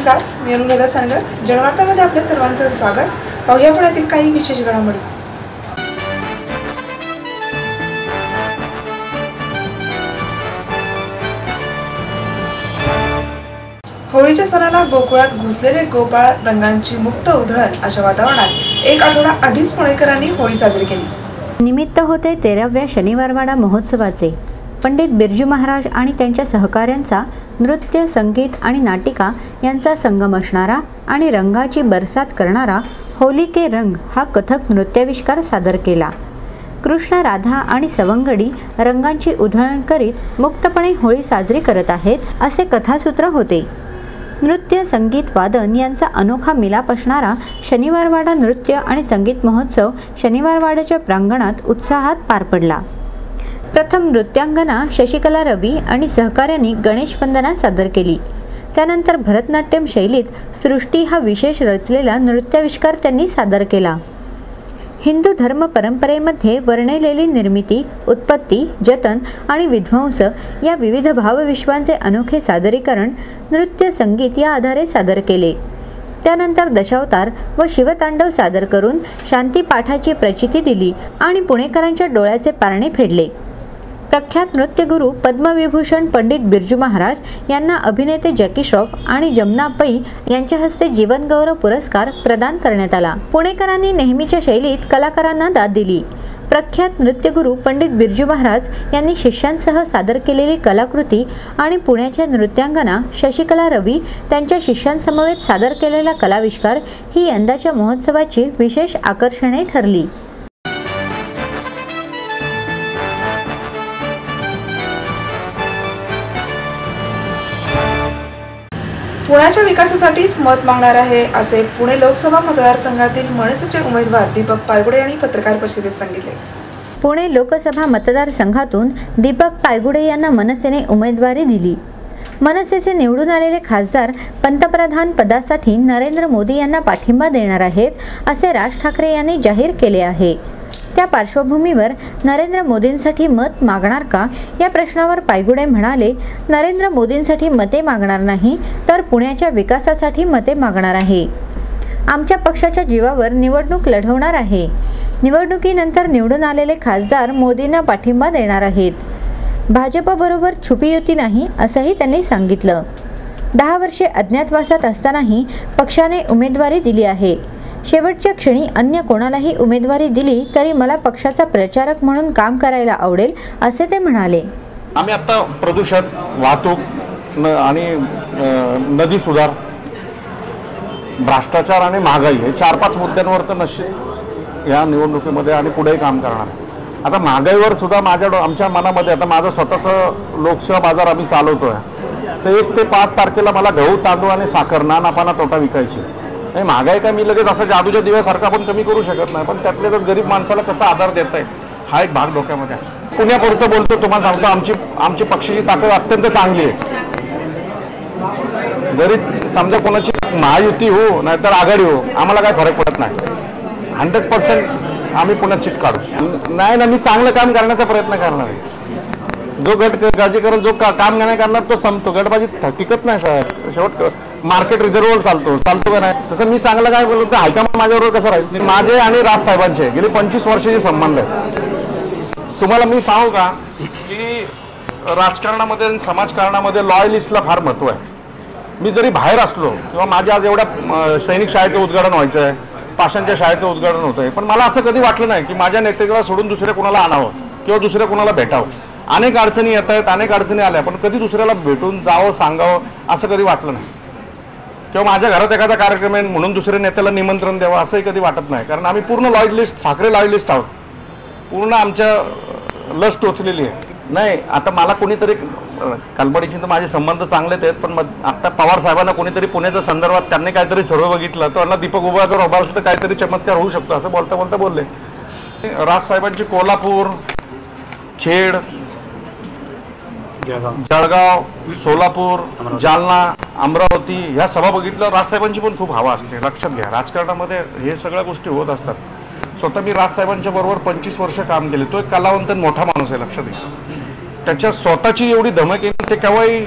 नमस्कार, मी अनुराधा सानगर. जनवार्तामध्ये आपल्या सर्वांचं स्वागत. पाहूया पुण्यातील काही विशेष घडामोडी. होळीच्या सणाला गोकुळात घुसलेले गोपाळ रंगांची मुक्त उधळण अशा वातावरणात एक आठवडा आधीच पुणेकरांनी होळी साजरी केली. निमित्त होते 13व्या शनिवारवाडा महोत्सवाचे. पंडित बिरजू महाराज आणि त्यांच्या सहकाऱ्यांचा नृत्य, संगीत आणि नाटिका यांचा संगम असणारा आणि रंगाची बरसात करणारा होली के रंग हा कथक नृत्याविष्कार सादर केला. कृष्ण, राधा आणि सवंगडी रंगांची उधळण करीत मुक्तपणे होळी साजरी करत आहेत असे कथासूत्र होते. नृत्य, संगीत, वादन यांचा अनोखा मिलाप असणारा शनिवारवाडा नृत्य आणि संगीत महोत्सव शनिवारवाड्याच्या प्रांगणात उत्साहात पार पडला. प्रथम नृत्यांगना शशिकला रवी आणि सहकाऱ्यांनी गणेश वंदना सादर केली. त्यानंतर भरतनाट्यम शैलीत सृष्टी हा विशेष रचलेला नृत्याविष्कार त्यांनी सादर केला. हिंदू धर्म परंपरेमध्ये वर्णिलेली निर्मिती, उत्पत्ती, जतन आणि विध्वंस या विविध भावविश्वांचे अनोखे सादरीकरण नृत्य, संगीत या आधारे सादर केले. त्यानंतर दशावतार व शिवतांडव सादर करून शांती पाठाची प्रचिती दिली आणि पुणेकरांच्या डोळ्याचे पारणे फेडले. प्रख्यात नृत्यगुरू पद्मविभूषण पंडित बिरजू महाराज यांना अभिनेते जॅकी श्रॉफ आणि जमना पै यांच्या हस्ते जीवनगौरव पुरस्कार प्रदान करण्यात आला. पुणेकरांनी नेहमीच्या शैलीत कलाकारांना दाद दिली. प्रख्यात नृत्यगुरू पंडित बिरजू महाराज यांनी शिष्यांसह सादर केलेली कलाकृती आणि पुण्याच्या नृत्यांगना शशिकला रवी त्यांच्या शिष्यांसमवेत सादर केलेला कलाविष्कार ही यंदाच्या महोत्सवाची विशेष आकर्षणे ठरली. पुण्याच्या विकासासाठीच मत मागणार आहे असे पुणे लोकसभा मतदारसंघातील मनसेचे उमेदवार दीपक पायगुडे यांनी पत्रकार परिषदेत सांगितले. पुणे लोकसभा मतदारसंघातून दीपक पायगुडे यांना मनसेने उमेदवारी दिली. मनसेचे निवडून आलेले खासदार पंतप्रधान पदासाठी नरेंद्र मोदी यांना पाठिंबा देणार आहेत असे राज ठाकरे यांनी जाहीर केले आहे. त्या पार्श्वभूमीवर नरेंद्र मोदींसाठी मत मागणार का या प्रश्नावर पायगुडे म्हणाले, नरेंद्र मोदींसाठी मते मागणार नाही तर पुण्याच्या विकासासाठी मते मागणार आहे. आमच्या पक्षाच्या जीवावर निवडणूक लढवणार आहे. निवडणुकीनंतर निवडून आलेले खासदार मोदींना पाठिंबा देणार आहेत. भाजपबरोबर छुपी युती नाही असंही त्यांनी सांगितलं. 10 वर्षे अज्ञातवासात असतानाही पक्षाने उमेदवारी दिली आहे. शेवटच्या क्षणी अन्य कोणालाही उमेदवारी दिली तरी मला पक्षाचा प्रचारक म्हणून काम करायला आवडेल असे ते म्हणाले. आम्ही आता प्रदूषण, वाहतूक आणि नदी सुधार, भ्रष्टाचार आणि महागाई हे 4-5 मुद्द्यांवर तर निश्चित या निवडणुकीमध्ये आणि पुढेही काम करणार. आता महागाईवर सुद्धा आमच्या मनामध्ये आता माझं स्वतःचं लोकसेवा बाजार आम्ही चालवतोय. तर 1 ते 5 तारखेला मला गहू, तांदूळ आणि साखर नाना तोटा विकायची. नाही, महागाई काय मी लगेच असं जादूच्या दिव्यासारखं आपण कमी करू शकत नाही, पण त्यातल्या त्यात गरीब माणसाला कसा आधार देत आहे हा एक भाग डोक्यामध्ये आहे. पुण्यापुरतं बोलतो, तुम्हाला सांगतो आमची पक्षाची ताकद अत्यंत चांगली आहे. जरी समजा कोणाची महायुती हो नाहीतर आघाडी हो, आम्हाला काय फरक पडत नाही. 100% आम्ही पुण्यात सीट काढू. नाही ना, मी चांगलं काम करण्याचा प्रयत्न करणार आहे. जो गटबाजी करेल, जो काम नाही करणार तो संपतो. गटबाजी टिकत नाही साहेब. शेवट मार्केट रिझर्ववर चालतो का नाही. तसं मी चांगलं काय बोलतो तर हायकमांड माझ्याबरोबर कसं राहील. माझे आणि राज साहेबांचे गेले 25 वर्षाचे संबंध आहेत. तुम्हाला मी सांगू का की राजकारणामध्ये आणि समाजकारणामध्ये लॉयलिस्टला फार महत्त्व आहे. मी जरी बाहेर असलो किंवा माझ्या आज एवढ्या सैनिक शाळेचं उद्घाटन व्हायचं आहे, पाषाणच्या शाळेचं उद्घाटन होतं आहे, पण मला असं कधी वाटलं नाही की माझ्या नेत्याला सोडून दुसऱ्या कुणाला आणावं किंवा दुसऱ्या कुणाला भेटावं. अनेक अडचणी येत आहेत, अनेक अडचणी आल्या, पण कधी दुसऱ्याला भेटून जावं, सांगावं असं कधी वाटलं नाही. किंवा माझ्या घरात एखादा कार्यक्रम आहे म्हणून दुसऱ्या नेत्याला निमंत्रण द्यावं असंही कधी वाटत नाही. कारण आम्ही पूर्ण लॉयलिस्ट, ठाकरे लॉयलिस्ट आहोत. पूर्ण आमच्या लस टोचलेली आहे. नाही, आता मला कोणीतरी कलबडीशी तर माझे संबंध चांगलेच आहेत, पण मग आता पवार साहेबांना कोणीतरी पुण्याच्या संदर्भात त्यांनी काहीतरी सर्व बघितलं तर त्यांना दीपक उभा जर उभा असलं तर काहीतरी चमत्कार होऊ शकतो असं बोलता बोलले. राजसाहेबांची कोल्हापूर, खेड, जळगाव, सोलापूर, जालना, अमरावती ह्या सभा बघितल्यावर राजसाहेबांची पण खूप हवा असते. लक्षात घ्या, राजकारणामध्ये हे सगळ्या गोष्टी होत असतात. स्वतः मी राजसाहेबांच्या बरोबर 25 वर्ष काम केले. तो एक कलावंत मोठा माणूस आहे, लक्षात घ्या. त्याच्या स्वतःची एवढी धमक आहे ते केव्हाही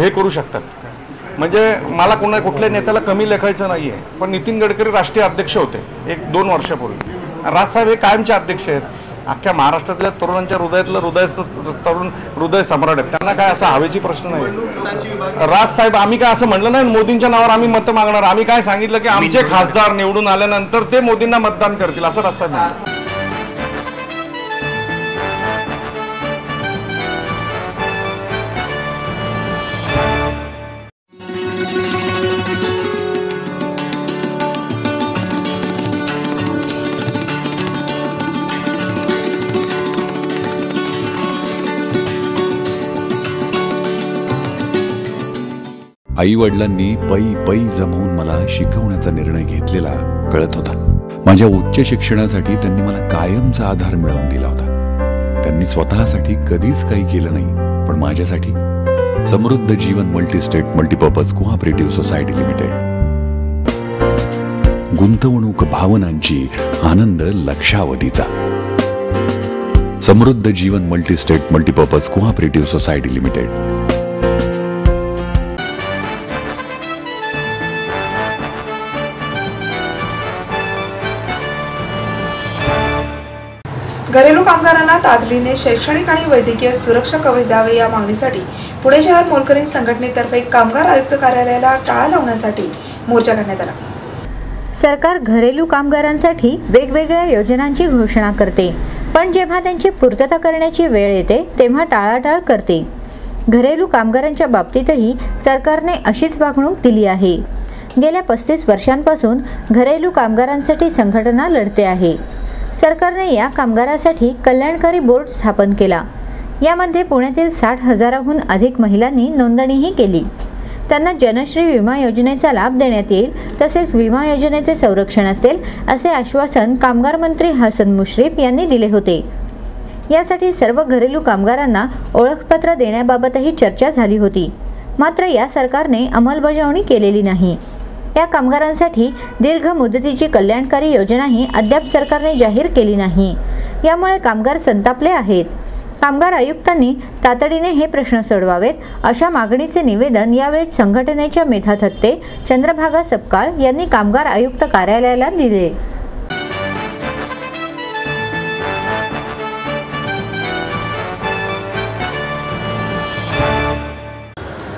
हे करू शकतात. म्हणजे मला कुठल्या नेत्याला कमी लेखायचं नाही आहे, पण नितीन गडकरी राष्ट्रीय अध्यक्ष होते 1-2 वर्षापूर्वी. राजसाहेब हे कायमचे अध्यक्ष आहेत. अख्ख्या महाराष्ट्रातल्या तरुणांच्या तरुण हृदय सम्राट आहेत. त्यांना काय असं हवेची प्रश्न नाही. राजसाहेब आम्ही काय असं म्हणलं नाही मोदींच्या नावावर आम्ही मतं मागणार. आम्ही काय सांगितलं की आमचे खासदार निवडून आल्यानंतर ते मोदींना मतदान करतील असं राजसाहेब म्हणतात. आई वडिलांनी पै जमवून मला शिकवण्याचा निर्णय घेतलेला कळत होता. माझ्या उच्च शिक्षणासाठी त्यांनी मला कायमचा आधार मिळवून दिला होता. त्यांनी स्वतःसाठी कधीच काही केलं नाही, पण माझ्यासाठी Samruddha Jeevan multistate multipurpose cooperative society limited. गुंतवणूक भावनांची, आनंद लक्षावधीचा. Samruddha Jeevan multistate multipurpose cooperative society limited. घरेलू कामगारांना तातडीने शैक्षणिक आणि वैद्यकीय सुरक्षा कवच द्यावे या मागणीसाठी पुणे शहर मोलकरीण संघटनेतर्फे कामगार आयुक्त कार्यालयाला टाळा लावण्यासाठी मोर्चा करण्यात आला. सरकार घरेलू कामगारांसाठी वेगवेगळ्या योजनांची घोषणा करते, पण जेव्हा त्यांची पूर्तता करण्याची वेळ येते तेव्हा टाळाटाळ करते. घरेलू कामगारांच्या बाबतीतही सरकारने अशीच वागणूक दिली आहे. गेल्या 35 वर्षांपासून घरेलू कामगारांसाठी संघटना लढते आहे. सरकारने या कामगारांसाठी कल्याणकारी बोर्ड स्थापन केला. यामध्ये पुण्यातील 60,000हून अधिक महिलांनी नोंदणीही केली. त्यांना जनश्री विमा योजनेचा लाभ देण्यात येईल, तसेच विमा योजनेचे संरक्षण असेल असे आश्वासन कामगार मंत्री हसन मुश्रीफ यांनी दिले होते. यासाठी सर्व घरेलू कामगारांना ओळखपत्र देण्याबाबतही चर्चा झाली होती. मात्र या सरकारने अंमलबजावणी केलेली नाही. या कामगारांसाठी दीर्घ मुदतीची कल्याणकारी योजनाही अद्याप सरकारने जाहीर केली नाही. यामुळे कामगार संतापले आहेत. कामगार आयुक्तांनी तातडीने हे प्रश्न सोडवावेत अशा मागणीचे निवेदन यावेळी संघटनेच्या मेधा थत्ते, चंद्रभागा सपकाळ यांनी कामगार आयुक्त कार्यालयाला दिले.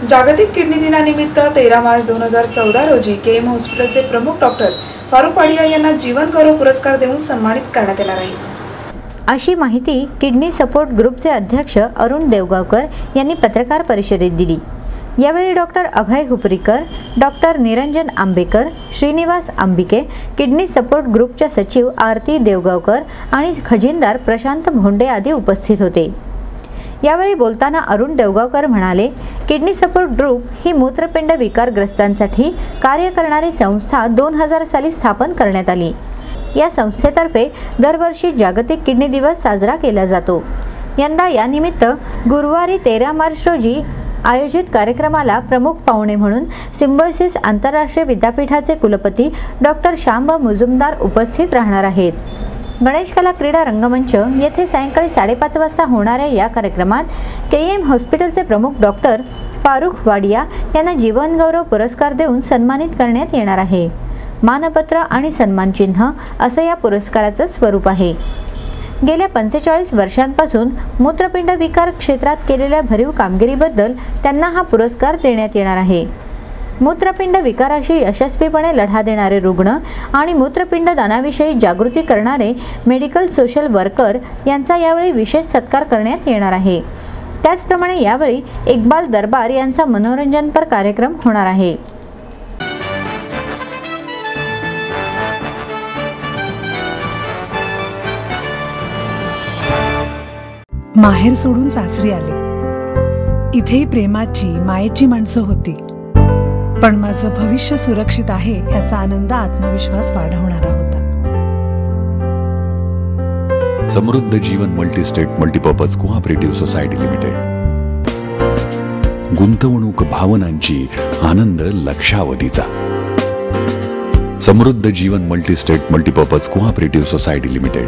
जागतिक किडनी दिनानिमित्त 13 मार्च 2014 रोजी केएम हॉस्पिटलचे प्रमुख डॉक्टर फारुख वाडिया यांना जीवन गौरव पुरस्कार देऊन सन्मानित करण्यात येणार आहे, अशी माहिती किडनी सपोर्ट ग्रुपचे अध्यक्ष अरुण देवगावकर यांनी पत्रकार परिषदेत दिली. यावेळी doctor Abhay Huparikar, doctor Niranjan Ambekar, Shrinivas Ambike, kidney support ग्रुपच्या सचिव आरती देवगावकर आणि खजिनदार प्रशांत भोंडे आदी उपस्थित होते. यावेळी बोलताना अरुण देवगावकर म्हणाले, किडनी सपोर्ट ग्रुप ही मूत्रपिंड विकारग्रस्तांसाठी कार्य करणारी संस्था 2000 साली स्थापन करण्यात आली. या संस्थेतर्फे दरवर्षी जागतिक किडनी दिवस साजरा केला जातो. यंदा यानिमित्त गुरुवारी 13 मार्च रोजी आयोजित कार्यक्रमाला प्रमुख पाहुणे म्हणून सिम्बायोसिस आंतरराष्ट्रीय विद्यापीठाचे कुलपती डॉक्टर शांब मुजुमदार उपस्थित राहणार आहेत. गणेश कला क्रीडा रंगमंच येथे सायंकाळी 5:30 वाजता होणाऱ्या या कार्यक्रमात केएम हॉस्पिटलचे प्रमुख डॉक्टर फारुख वाडिया यांना जीवन गौरव पुरस्कार देऊन सन्मानित करण्यात येणार आहे. मानपत्र आणि सन्मानचिन्ह असं या पुरस्काराचं स्वरूप आहे. गेल्या 45 वर्षांपासून मूत्रपिंड विकार क्षेत्रात केलेल्या भरीव कामगिरीबद्दल त्यांना हा पुरस्कार देण्यात येणार आहे. मूत्रपिंड विकाराशी यशस्वीपणे लढा देणारे रुग्ण आणि मूत्रपिंड दानाविषयी जागृती करणारे मेडिकल सोशल वर्कर यांचा यावेळी विशेष सत्कार करण्यात येणार आहे. त्याचप्रमाणे यावेळी इक्बाल दरबार यांचा मनोरंजनपर कार्यक्रम होणार आहे. माहेर सोडून सासरी आले. इथेही प्रेमाची, मायेची माणसं होती, पण माझं भविष्य सुरक्षित आहे ह्याचा आनंद, आत्मविश्वास वाढवणारा होता. Samruddha Jeevan multistate multipurpose cooperative society limited. गुंतवणूक भावनांची, आनंद लक्षावधीचा. Samruddha Jeevan multistate multipurpose cooperative society limited.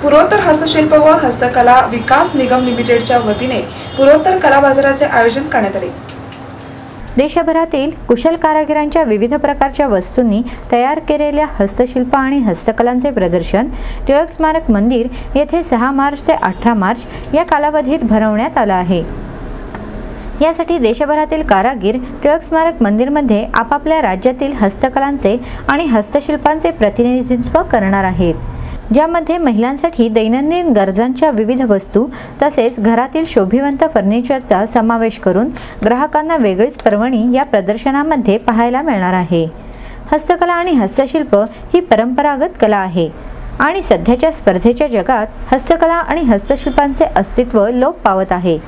पूर्वोत्तर हस्तशिल्प व हस्तकला विकास निगम लिमिटेडच्या वतीने पूर्वोत्तर कला बाजाराचे आयोजन करण्यात आले। देशभरातील कुशल कारागिरांच्या विविध प्रकारच्या वस्तूंनी तयार केलेल्या हस्तशिल्प आणि हस्तकलांचे प्रदर्शन टिळक स्मारक मंदिर येथे 6 मार्च ते 18 मार्च या कालावधीत भरवण्यात आलं आहे। यासाठी देशभरातील कारागीर टिळक स्मारक मंदिरमध्ये आपापल्या राज्यातील हस्तकलांचे आणि हस्तशिल्पांचे प्रतिनिधित्व करणार आहेत, ज्यामध्ये महिलांसाठी दैनंदिन गरजांच्या विविध वस्तू तसेच घरातील शोभिवंत फर्निचरचा समावेश करून ग्राहकांना वेगळीच पर्वणी या प्रदर्शनामध्ये पाहायला मिळणार आहे। हस्तकला आणि हस्तशिल्प ही परंपरागत कला आहे आणि सध्याच्या स्पर्धेच्या जगात हस्तकला आणि हस्तशिल्पांचे अस्तित्व लोप पावत आहे।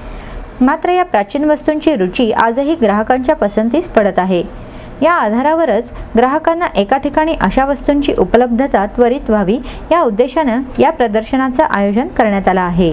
मात्र या प्राचीन वस्तूंची रुची आजही ग्राहकांच्या पसंतीस पडत आहे। या आधारावरच ग्राहकांना एका ठिकाणी अशा वस्तूंची उपलब्धता त्वरित व्हावी या उद्देशाने या प्रदर्शनाचं आयोजन करण्यात आलं आहे।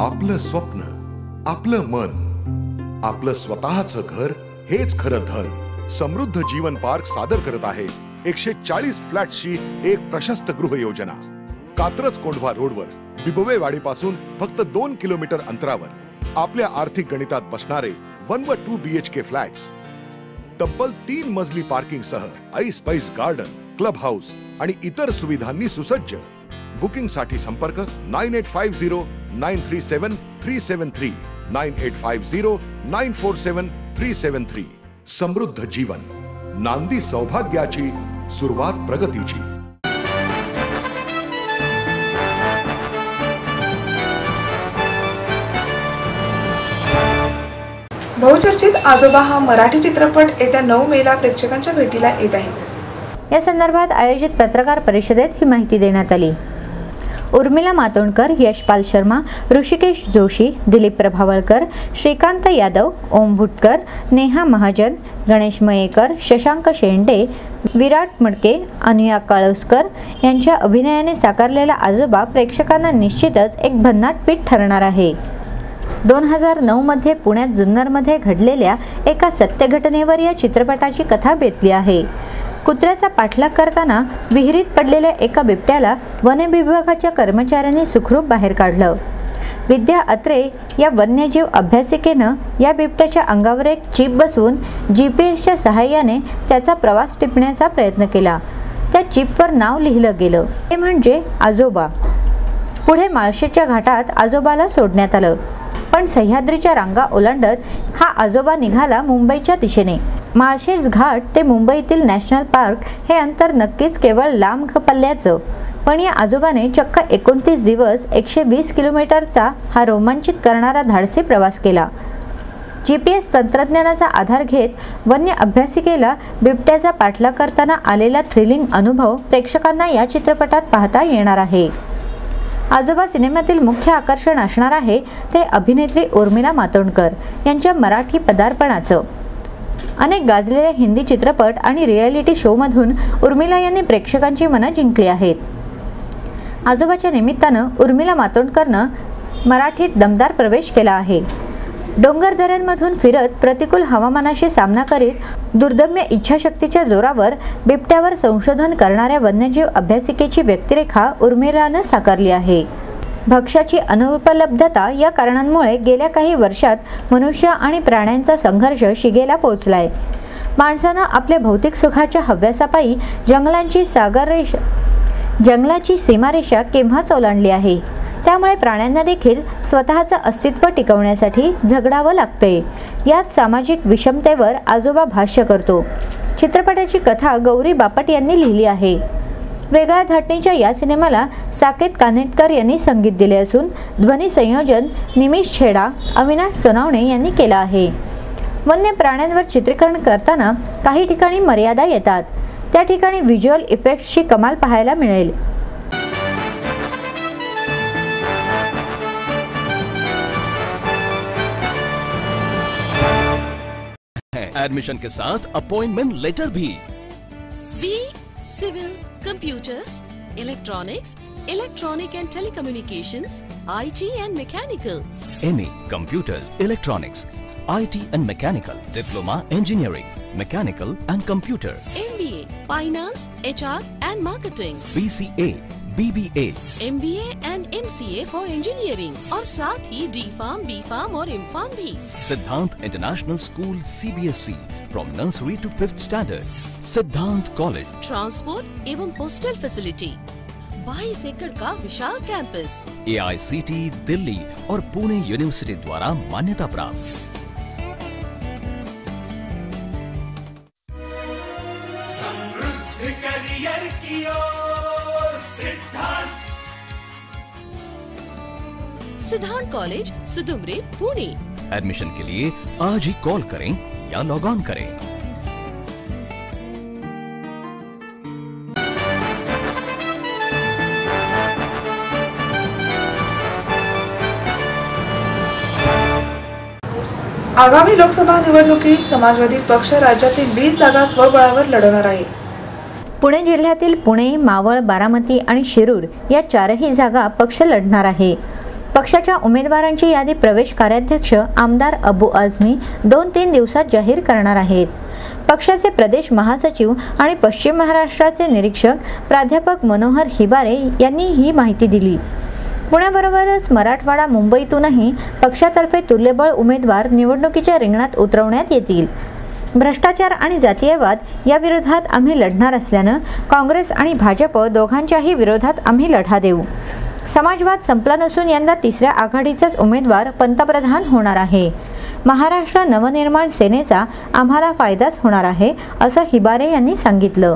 आपलं स्वप्न, आपलं मन, आपलं स्वतःचं घर हेच खरं धन। समृद्ध जीवन पार्क सादर करत आहे 140 फ्लॅट्सची एक प्रशस्त गृह योजना। कात्रज कोंढवा रोडवर बिबवेवाडी पासून फक्त 2 किलोमीटर अंतरावर आपल्या आर्थिक गणितात बसणारे 1 व 2 BHK फ्लॅट्स, तब्बल 3 मजली पार्किंग सह ऐसपैस गार्डन, क्लब हाऊस आणि इतर सुविधांनी सुसज्ज। बुकिंग साठी संपर्क 9850 937 373 9850 947 373। समृद्ध जीवन, नांदी सौभाग्याची, सुरुवात प्रगतीची। बहुचर्चित आजोबा हा मराठी चित्रपट येत्या 9 मेला प्रेक्षकांच्या भेटीला येत आहे। या संदर्भात आयोजित पत्रकार परिषदेत ही माहिती देण्यात आली। उर्मिला मातोंडकर, यशपाल शर्मा, ऋषिकेश जोशी, दिलीप प्रभावळकर, श्रीकांत यादव, ओम भुटकर, नेहा महाजन, गणेश मयेकर, शशांक शेंडे, विराट मडके, अनुया काळुसकर यांच्या अभिनयाने साकारलेला आजोबा प्रेक्षकांना निश्चितच एक भन्नाट पीठ ठरणार आहे। 2009 मध्ये पुण्यात जुन्नरमध्ये घडलेल्या एका सत्य घटनेवर या चित्रपटाची कथा बेतली आहे। कुत्र्याचा पाठलाग करताना विहिरीत पडलेल्या एका बिबट्याला वन विभागाच्या कर्मचाऱ्यांनी सुखरूप बाहेर काढलं। विद्या अत्रे या वन्यजीव अभ्यासिकेनं या बिबट्याच्या अंगावर एक चिप बसवून GPS सहाय्याने त्याचा प्रवास टिपण्याचा प्रयत्न केला। त्या चिपवर नाव लिहिलं गेलं, ते म्हणजे आजोबा। पुढे माळशेच्या घाटात आजोबाला सोडण्यात आलं, पण सह्याद्रीच्या रांगा ओलांडत हा आजोबा निघाला मुंबईच्या दिशेने। माळशेज घाट ते मुंबईतील नॅशनल पार्क हे अंतर नक्कीच केवळ लांब पल्ल्याचं, पण या आजोबाने चक्क 29 दिवस 120 किलोमीटरचा हा रोमांचित करणारा धाडसी प्रवास केला। GPS तंत्रज्ञानाचा आधार घेत वन्य अभ्यासिकेला बिबट्याचा पाठलाग करताना आलेला थ्रिलिंग अनुभव प्रेक्षकांना या चित्रपटात पाहता येणार आहे। आजोबा सिनेमातील मुख्य आकर्षण असणार आहे ते अभिनेत्री उर्मिला मातोंडकर यांच्या मराठी पदार्पणाचं। अनेक गाजलेल्या हिंदी चित्रपट आणि रियालिटी शोमधून उर्मिला यांनी प्रेक्षकांची मनं जिंकली आहेत। आजोबाच्या निमित्तानं उर्मिला मातोंडकरनं मराठीत दमदार प्रवेश केला आहे. डोंगर दऱ्यांमधून फिरत प्रतिकूल हवामानाशी सामना करीत दुर्दम्य इच्छाशक्तीच्या जोरावर बिबट्यावर संशोधन करणाऱ्या वन्यजीव अभ्यासिकेची व्यक्तिरेखा उर्मिलानं साकारली आहे. भक्ष्याची अनुपलब्धता या कारणांमुळे गेल्या काही वर्षात मनुष्य आणि प्राण्यांचा संघर्ष शिगेला पोहोचलाय. माणसानं आपल्या भौतिक सुखाच्या हव्यासापायी जंगलाची सीमारेषा केव्हाच ओलांडली आहे. त्यामुळे प्राण्यांना देखील स्वतःचं अस्तित्व टिकवण्यासाठी झगडावं लागतंय. याच सामाजिक विषमतेवर आजोबा भाष्य करतो. चित्रपटाची कथा गौरी बापट यांनी लिहिली आहे. वेगळ्या धाटणीच्या या सिनेमाला साकेत कानेटकर यांनी संगीत दिले असून ध्वनी संयोजन निमिष छेडा, अविनाश सोनावणे यांनी केलं आहे. वन्य प्राण्यांवर चित्रीकरण करताना काही ठिकाणी मर्यादा येतात. त्या ठिकाणी व्हिज्युअल इफेक्ट्सची कमाल पाहायला मिळेल. एडमिशन के साथ अपॉइंटमेंट लेटर भी. B civil, computers, electronics, electronic and telecommunications, IT and mechanical. MA computers, electronics, IT and mechanical, diploma engineering, mechanical and computer. MBA finance, HR and marketing. BCA, BBA, MBA and MCA for engineering और साथ ही D.Pharm, B.Pharm और M.Pharm भी. Siddhant international school CBSE from nursery to 5th standard. Siddhant college. Transport एवं hostel facility. 22 एकड़ का विशाल campus. AICT Delhi और Pune university द्वारा मान्यता प्राप्त. सिद्धांत कॉलेज, सुदुमरे, पुणे. एडमिशन के लिए आज ही कॉल करें या लॉग ऑन करें. आगामी लोकसभा निवडणुकीत समाजवादी पक्ष राज्यातील 20 जागा स्वबळावर लढवणार आहे. पुणे जिल्ह्यातील पुणे, मावळ, बारामती आणि शिरूर या 4ही जागा पक्ष लढणार आहे. पक्षाच्या उमेदवारांची यादी प्रवेश कार्याध्यक्ष आमदार अबू आझमी 2-3 दिवसात जाहीर करणार आहेत. पक्षाचे प्रदेश महासचिव आणि पश्चिम महाराष्ट्राचे निरीक्षक प्राध्यापक मनोहर हिबारे यांनी ही माहिती दिली. पुण्याबरोबरच मराठवाडा, मुंबईतूनही पक्षातर्फे तुल्यबळ उमेदवार निवडणुकीच्या रिंगणात उतरवण्यात येतील. भ्रष्टाचार आणि जातीयवाद या विरोधात आम्ही लढणार असल्यानं काँग्रेस आणि भाजप दोघांच्याही विरोधात आम्ही लढा देऊ. समाजवाद संपला नसून यंदा तिसऱ्या आघाडीचाच उमेदवार पंतप्रधान होणार आहे. महाराष्ट्र नवनिर्माण सेनेचा आम्हाला फायदाच होणार आहे, असं हिबारे यांनी सांगितलं.